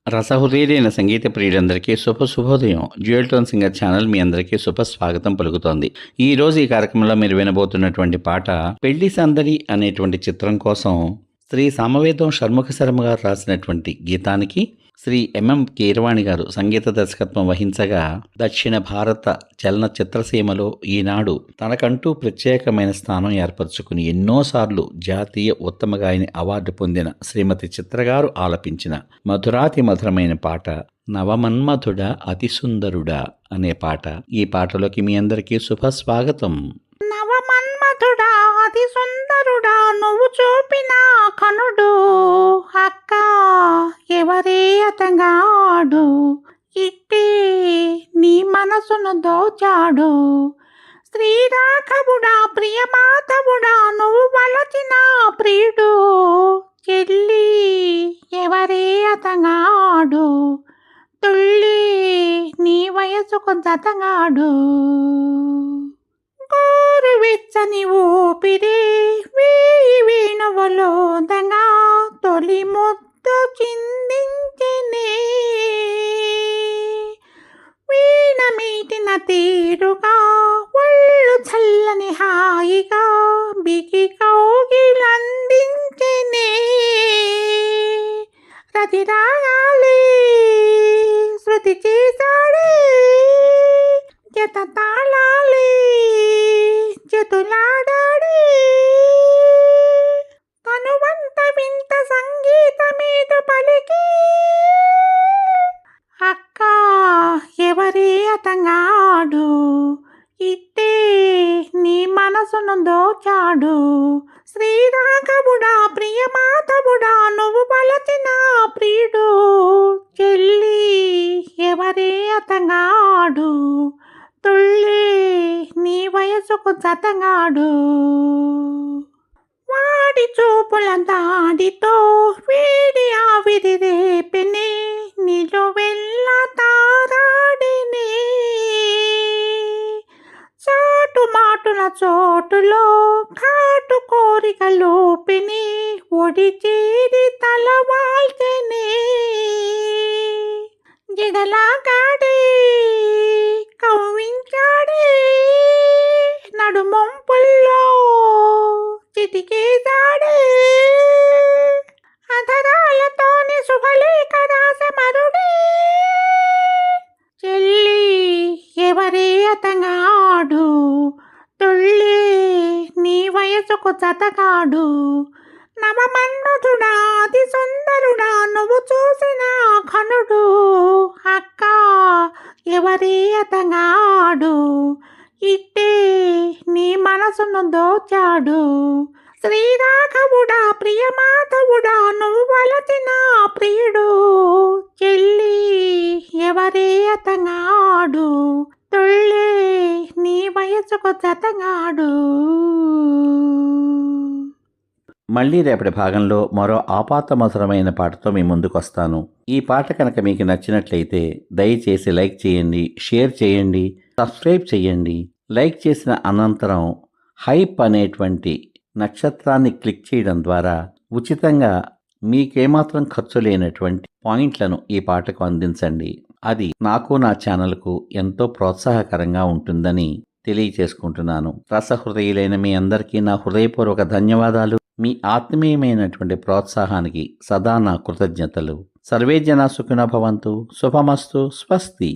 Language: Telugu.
రసహృదయులైన సంగీత ప్రియులందరికీ శుభోదయం. డ్యూయల్ టోన్ సింగర్ ఛానల్ మీ అందరికీ స్వాగతం పలుకుతోంది. ఈ రోజు ఈ కార్యక్రమంలో మీరు వినబోతున్నటువంటి పాట పెళ్లి సందడి అనేటువంటి చిత్రం కోసం శ్రీ సామవేదం షణ్ముఖ శర్మ గారు రాసినటువంటి గీతానికి శ్రీ ఎంఎం కీరవాణి గారు సంగీత దర్శకత్వం వహించగా, దక్షిణ భారత చలనచిత్రసీమలో ఈనాడు తనకంటూ ప్రత్యేకమైన స్థానం ఏర్పరచుకుని ఎన్నోసార్లు జాతీయ ఉత్తమ గాయని అవార్డు పొందిన శ్రీమతి చిత్రగారు ఆలపించిన మధురాతి మధురమైన పాట నవమన్మధుడా అతి సుందరుడా అనే పాట. ఈ పాటలోకి మీ అందరికీ స్వాగతం. నవమన్మధుడా అతి సుందరుడా నువ్వు చూపిన కనుడు, అక్క ఎవరే అతగాడు, ఇట్టి నీ మనసును దోచాడు. శ్రీరాఘవుడా ప్రియమాతవుడా నువ్వు వలచిన ప్రియుడు, చెల్లి ఎవరే అతగాడు, తుళ్ళి నీ వయసుకు జతగాడు. గోరువెచ్చని ఊపిరి వేణువులో దంగా తొలి ముద్దు చిందించెనే, వీణ మీటిన తీరుగా ఒళ్ళు చల్లని హాయిగా బిగి కౌగిలందించెనే. రతి రాగాలి శృతి చేశాడే, జత తాళాలి జతులాడాడే, తనువంత వింత సంగీతమేదో పలికి, అక్క ఎవరే అతగాడు, ఇట్టే నీ మనసును దోచాడు. శ్రీరాఘవుడా ప్రియమాతవుడా నువ్వు పలచిన ప్రియుడు, చెల్లి ఎవరే అతగాడు, తుళ్ళి నీ వయసుకు జతగాడు. వాడి చూపుల దాడితో వీడి ఆవిరి రేపిని, నిలువెల్ల తారాడిని, చాటు మాటుల చోటులో కాటు కోరిక లోపిని, ఒడి చేరి తల వాల్చెని. జడలాగాడే కవ్వించాడే, నడుమొంపుల్లో చిటికేశాడే, అధరాలతోని శుభలేఖ రాసమరుడే, చెల్లి ఎవరే అతగాడు, తుళ్ళి నీ వయసుకు జతగాడు. నవమన్మధుడా అతి సుందరుడా నువ్వు చూసిన ఘనుడు, అక్క ఎవరే అతగాడు, ఇట్టే నీ మనసును దోచాడు. శ్రీరాఘవుడా ప్రియమాతవుడా నువ్వు వలచిన ప్రియుడు, చెల్లి ఎవరే అతగాడు, తుళ్ళి నీ వయసుకు జతగాడు. మళ్ళీ రేపటి భాగంలో మరో ఆపాతమధురమైన పాటతో మీ ముందుకు వస్తాను. ఈ పాట కనుక మీకు నచ్చినట్లయితే దయచేసి లైక్ చేయండి, షేర్ చేయండి, సబ్స్క్రైబ్ చేయండి. లైక్ చేసిన అనంతరం హైప్ అనేటువంటి నక్షత్రాన్ని క్లిక్ చేయడం ద్వారా ఉచితంగా మీకేమాత్రం ఖర్చు లేనటువంటి పాయింట్లను ఈ పాటకు అందించండి. అది నాకు నా ఛానల్కు ఎంతో ప్రోత్సాహకరంగా ఉంటుందని తెలియచేసుకుంటున్నాను. రసహృదయులైన మీ అందరికీ నా హృదయపూర్వక ధన్యవాదాలు. మీ ఆత్మీయమైనటువంటి ప్రోత్సాహానికి సదా నా కృతజ్ఞతలు. సర్వే జనా సుఖినో భవంతు. శుభమస్తు. స్వస్తి.